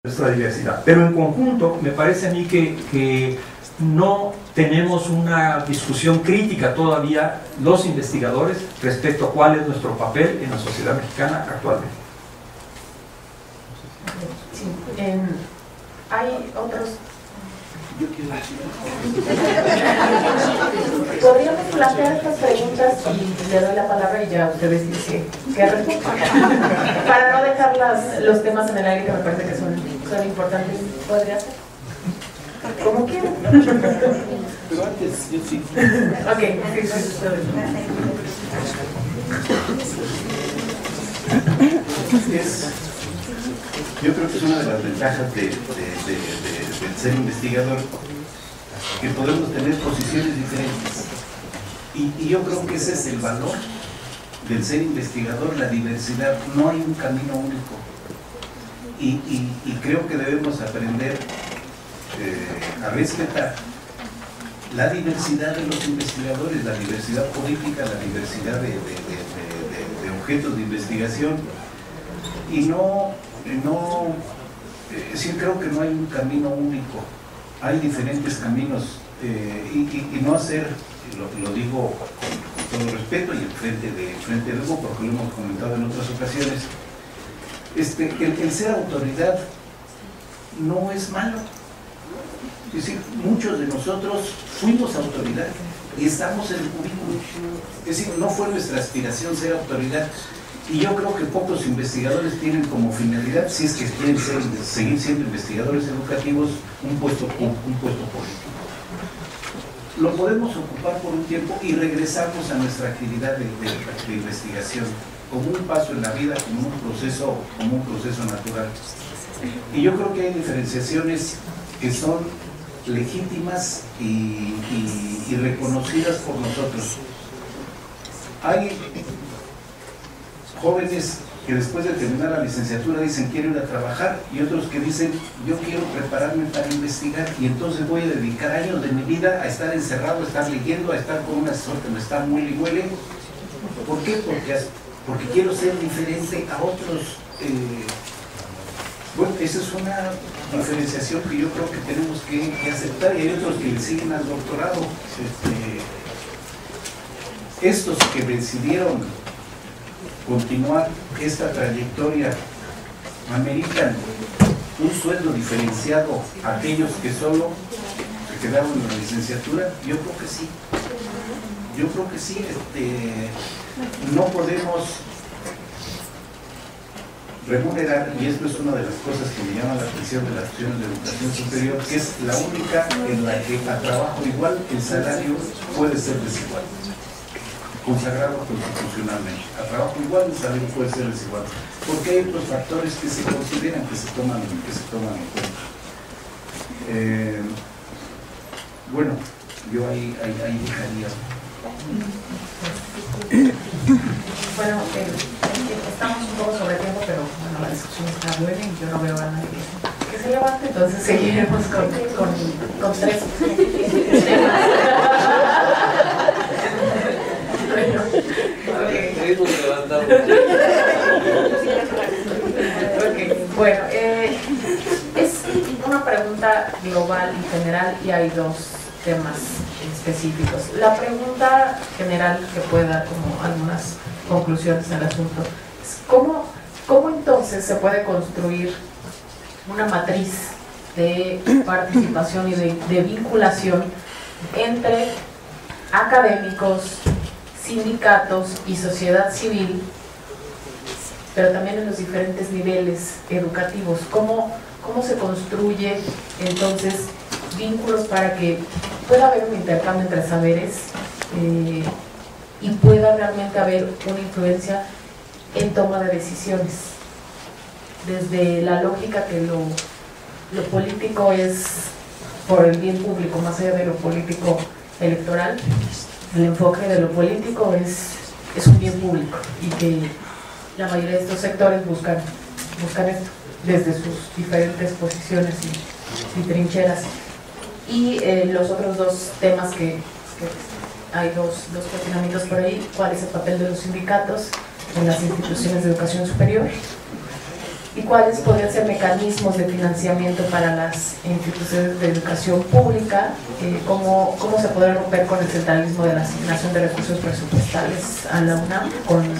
nuestra diversidad. Pero en conjunto me parece a mí que no tenemos una discusión crítica todavía los investigadores respecto a cuál es nuestro papel en la sociedad mexicana actualmente. Sí, hay otros. Podríamos plantear estas preguntas y le doy la palabra y ya ustedes dicen qué responden. Para no dejar los temas en el aire que me parece que son importantes. ¿Podría ser? Como quieran. Pero antes, yo sí. Ok, sí. Yo creo que es una de las ventajas del ser investigador, que podemos tener posiciones diferentes. Y yo creo que ese es el valor del ser investigador, la diversidad. No hay un camino único. Y creo que debemos aprender a respetar la diversidad de los investigadores, la diversidad política, la diversidad de objetos de investigación. Y sí creo que no hay un camino único, hay diferentes caminos, y no hacer, lo digo con todo respeto y enfrente de Hugo, porque lo hemos comentado en otras ocasiones, el ser autoridad no es malo. Es decir, muchos de nosotros fuimos autoridad y estamos en el currículum. Es decir, no fue nuestra aspiración ser autoridad. Y yo creo que pocos investigadores tienen como finalidad, si es que quieren seguir siendo investigadores educativos, un puesto político. Lo podemos ocupar por un tiempo y regresamos a nuestra actividad de investigación, como un paso en la vida, como un proceso natural. Y yo creo que hay diferenciaciones que son legítimas y reconocidas por nosotros. Hay jóvenes que después de terminar la licenciatura dicen quiero ir a trabajar, y otros que dicen yo quiero prepararme para investigar, y entonces voy a dedicar años de mi vida a estar encerrado, a estar leyendo, a estar con un asesor que me está muy huele. ¿Por qué? Porque quiero ser diferente a otros. Bueno, esa es una diferenciación que yo creo que tenemos que aceptar, y hay otros que le siguen al doctorado. Estos que decidieron continuar esta trayectoria ameritan un sueldo diferenciado a aquellos que solo se quedaron en la licenciatura. Yo creo que sí. No podemos remunerar, y esto es una de las cosas que me llama la atención de las opciones de educación superior, que es la única en la que a trabajo igual el salario puede ser desigual, consagrado constitucionalmente. A trabajo igual el salario puede ser desigual, porque hay otros factores que se consideran, que se toman en cuenta. Bueno, yo ahí dejaría. Bueno, estamos un poco sobre tiempo, pero bueno, la discusión está buena y yo no veo a nadie que se levante, entonces seguiremos con tres. Bueno, es una pregunta global y general, y hay dos temas específicos. La pregunta general, que puede dar como algunas conclusiones al asunto, es ¿cómo entonces se puede construir una matriz de participación y de vinculación entre académicos, sindicatos y sociedad civil, pero también en los diferentes niveles educativos? ¿Cómo se construye entonces vínculos para que pueda haber un intercambio entre saberes y pueda realmente haber una influencia en toma de decisiones? Desde la lógica que lo político es por el bien público, más allá de lo político electoral, el enfoque de lo político es un bien público, y que la mayoría de estos sectores buscan esto desde sus diferentes posiciones y trincheras. Y los otros dos temas que hay dos cuestionamientos por ahí: ¿cuál es el papel de los sindicatos en las instituciones de educación superior? y cuáles podrían ser mecanismos de financiamiento para las instituciones de educación pública, cómo se puede romper con el centralismo de la asignación de recursos presupuestales a la UNAM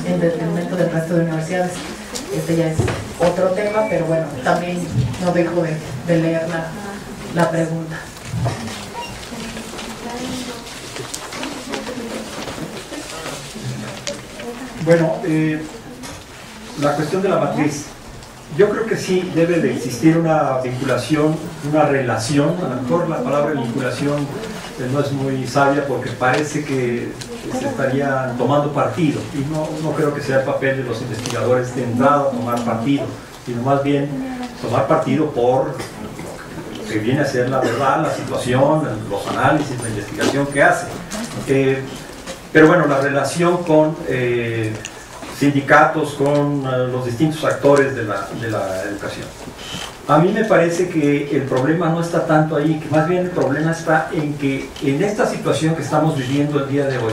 en detrimento del resto de universidades. Este ya es otro tema, pero bueno, también no dejo de leer la pregunta. Bueno, la cuestión de la matriz. Yo creo que sí debe de existir una vinculación, una relación. A lo mejor la palabra vinculación no es muy sabia porque parece que se estarían tomando partido, y no creo que sea el papel de los investigadores de entrada tomar partido, sino más bien tomar partido por lo que viene a ser la verdad, la situación, los análisis, la investigación que hace. Pero bueno, la relación con sindicatos, con los distintos actores de la educación. A mí me parece que el problema no está tanto ahí, que más bien el problema está en que en esta situación que estamos viviendo el día de hoy,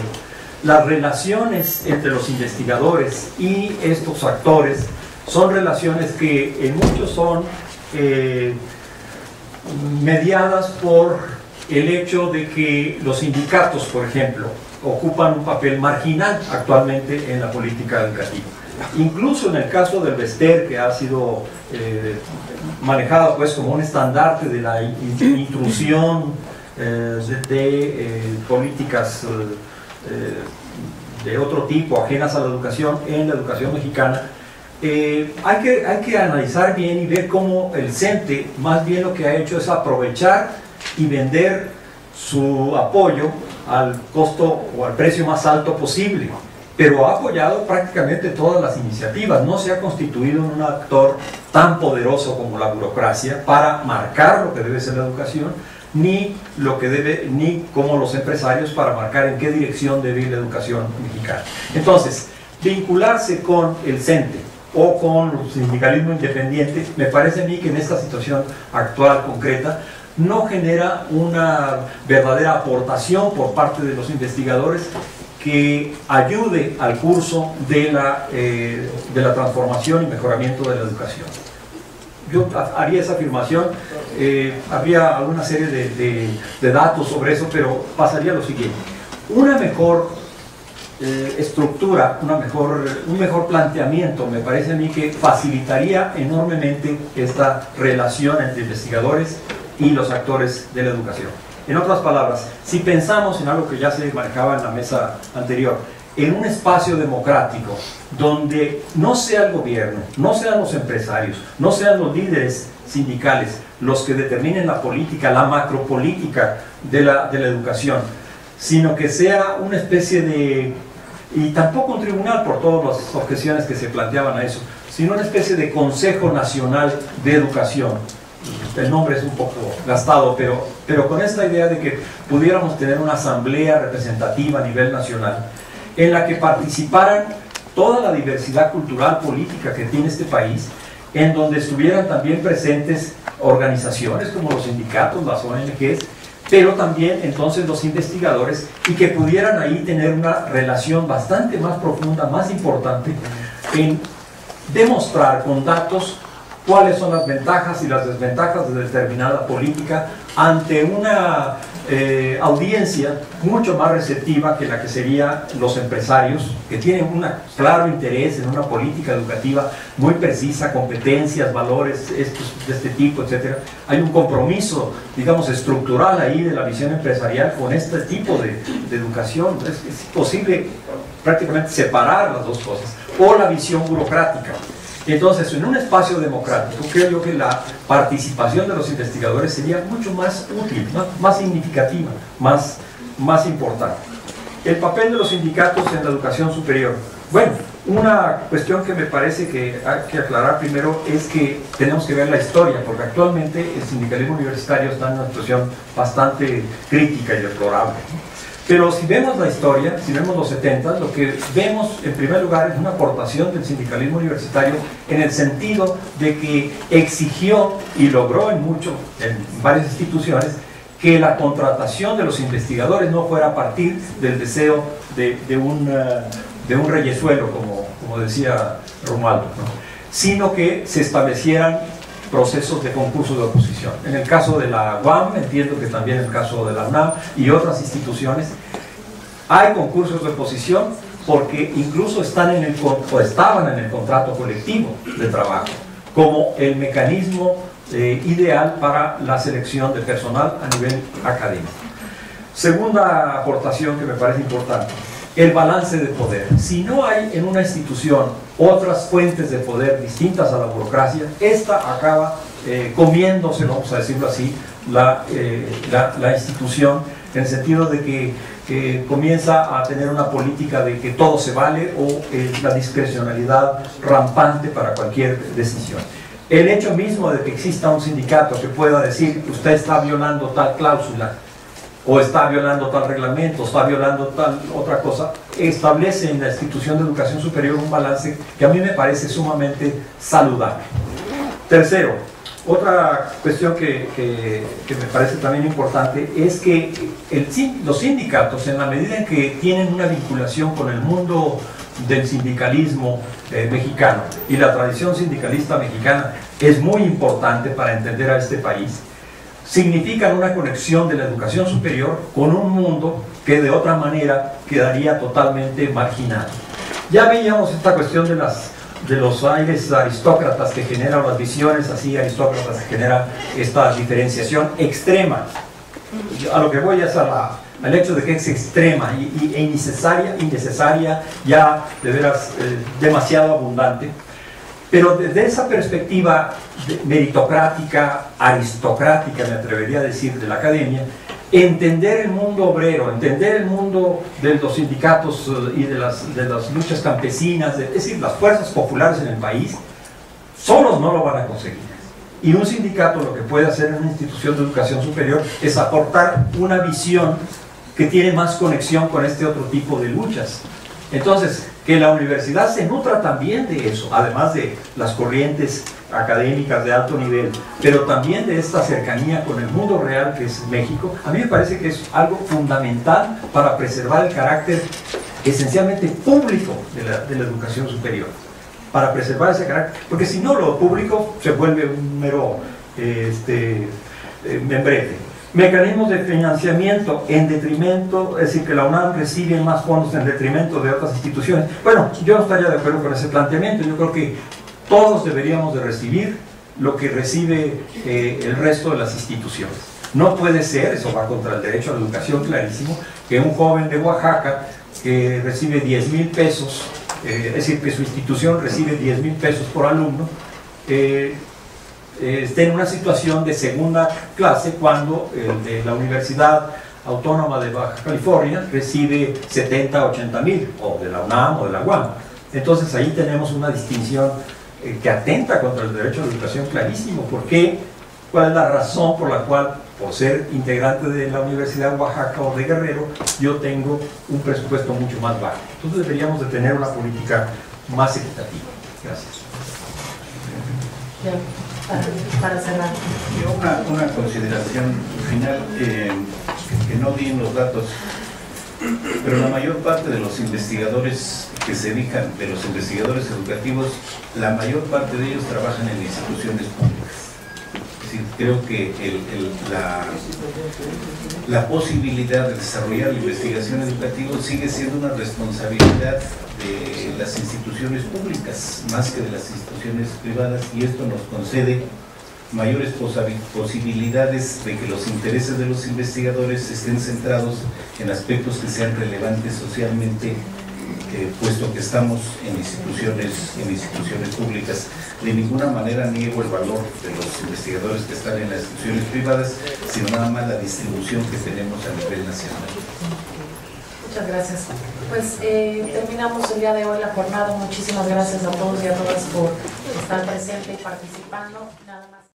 las relaciones entre los investigadores y estos actores son relaciones que en muchos son mediadas por el hecho de que los sindicatos, por ejemplo, ocupan un papel marginal actualmente en la política educativa. Incluso en el caso del Bester, que ha sido manejado pues como un estandarte de la intrusión de políticas de otro tipo, ajenas a la educación, en la educación mexicana, hay que analizar bien y ver cómo el CENTE más bien lo que ha hecho es aprovechar y vender su apoyo al costo o al precio más alto posible, pero ha apoyado prácticamente todas las iniciativas. No se ha constituido en un actor tan poderoso como la burocracia para marcar lo que debe ser la educación, ni como los empresarios para marcar en qué dirección debe ir la educación mexicana. Entonces, vincularse con el CENTE o con el sindicalismo independiente, me parece a mí que en esta situación actual concreta no genera una verdadera aportación por parte de los investigadores que ayude al curso de la transformación y mejoramiento de la educación. Yo haría esa afirmación, habría alguna serie de datos sobre eso, pero pasaría a lo siguiente. Una mejor estructura, un mejor planteamiento, me parece a mí que facilitaría enormemente esta relación entre investigadores y los actores de la educación. En otras palabras, si pensamos en algo que ya se manejaba en la mesa anterior, en un espacio democrático donde no sea el gobierno, no sean los empresarios, no sean los líderes sindicales los que determinen la política, la macropolítica de la educación, sino que sea una especie de, y tampoco un tribunal por todas las objeciones que se planteaban a eso, sino una especie de Consejo Nacional de Educación. El nombre es un poco gastado, pero con esta idea de que pudiéramos tener una asamblea representativa a nivel nacional en la que participaran toda la diversidad cultural, política que tiene este país, en donde estuvieran también presentes organizaciones como los sindicatos, las ONGs, pero también entonces los investigadores, y que pudieran ahí tener una relación bastante más profunda, más importante, en demostrar con datos cuáles son las ventajas y las desventajas de determinada política ante una audiencia mucho más receptiva que la que serían los empresarios, que tienen un claro interés en una política educativa muy precisa, competencias, valores de este tipo, etc. Hay un compromiso, digamos, estructural ahí de la visión empresarial con este tipo de educación. Es posible prácticamente separar las dos cosas, o la visión burocrática. Entonces, en un espacio democrático, creo yo que la participación de los investigadores sería mucho más útil, más significativa, más importante. El papel de los sindicatos en la educación superior. Bueno, una cuestión que me parece que hay que aclarar primero es que tenemos que ver la historia, porque actualmente el sindicalismo universitario está en una situación bastante crítica y deplorable. Pero si vemos la historia, si vemos los 70, lo que vemos en primer lugar es una aportación del sindicalismo universitario en el sentido de que exigió y logró en varias instituciones que la contratación de los investigadores no fuera a partir del deseo de un reyesuelo, como decía Romualdo, ¿no? sino que se establecieran procesos de concurso de oposición. En el caso de la UAM, entiendo que también en el caso de la UNAM y otras instituciones, hay concursos de oposición porque incluso estaban en el contrato colectivo de trabajo, como el mecanismo ideal para la selección de personal a nivel académico. Segunda aportación que me parece importante, el balance de poder. Si no hay en una institución otras fuentes de poder distintas a la burocracia, esta acaba comiéndose, vamos a decirlo así, la institución, en el sentido de que comienza a tener una política de que todo se vale o la discrecionalidad rampante para cualquier decisión. El hecho mismo de que exista un sindicato que pueda decir que usted está violando tal cláusula o está violando tal reglamento, o está violando tal otra cosa, establece en la institución de educación superior un balance que a mí me parece sumamente saludable. Tercero, otra cuestión que me parece también importante es que los sindicatos, en la medida en que tienen una vinculación con el mundo del sindicalismo mexicano, y la tradición sindicalista mexicana es muy importante para entender a este país, significan una conexión de la educación superior con un mundo que de otra manera quedaría totalmente marginado. Ya veíamos esta cuestión de los aires aristócratas que generan, las visiones así aristócratas que generan esta diferenciación extrema. A lo que voy es al hecho de que es extrema e innecesaria, ya de veras demasiado abundante. Pero desde esa perspectiva meritocrática, aristocrática, me atrevería a decir, de la academia, entender el mundo obrero, entender el mundo de los sindicatos y de las luchas campesinas, es decir, las fuerzas populares en el país, solos no lo van a conseguir. Y un sindicato lo que puede hacer en una institución de educación superior es aportar una visión que tiene más conexión con este otro tipo de luchas. Entonces, que la universidad se nutra también de eso, además de las corrientes académicas de alto nivel, pero también de esta cercanía con el mundo real que es México, a mí me parece que es algo fundamental para preservar el carácter esencialmente público de la educación superior, para preservar ese carácter, porque si no, lo público se vuelve un mero membrete. Mecanismos de financiamiento en detrimento, es decir, que la UNAM recibe más fondos en detrimento de otras instituciones. Bueno, yo no estaría de acuerdo con ese planteamiento. Yo creo que todos deberíamos de recibir lo que recibe el resto de las instituciones. No puede ser, eso va contra el derecho a la educación clarísimo, que un joven de Oaxaca que recibe 10,000 pesos, es decir, que su institución recibe 10,000 pesos por alumno, esté en una situación de segunda clase cuando el de la Universidad Autónoma de Baja California recibe 70, 80,000, o de la UNAM o de la UAM. Entonces ahí tenemos una distinción que atenta contra el derecho a la educación clarísimo. ¿Por qué? ¿Cuál es la razón por la cual, por ser integrante de la Universidad de Oaxaca o de Guerrero, yo tengo un presupuesto mucho más bajo? Entonces deberíamos de tener una política más equitativa. Gracias. Bien. Para cerrar. Una consideración final, que no di en los datos, pero la mayor parte de los investigadores que se dedican, de los investigadores educativos, la mayor parte de ellos trabajan en instituciones públicas. Es decir, creo que la posibilidad de desarrollar la investigación educativa sigue siendo una responsabilidad de las instituciones públicas más que de las instituciones privadas, y esto nos concede mayores posibilidades de que los intereses de los investigadores estén centrados en aspectos que sean relevantes socialmente, puesto que estamos en instituciones públicas. De ninguna manera niego el valor de los investigadores que están en las instituciones privadas, sino nada más la distribución que tenemos a nivel nacional. Muchas gracias. Pues terminamos el día de hoy la jornada. Muchísimas gracias a todos y a todas por estar presentes y participando. Nada más.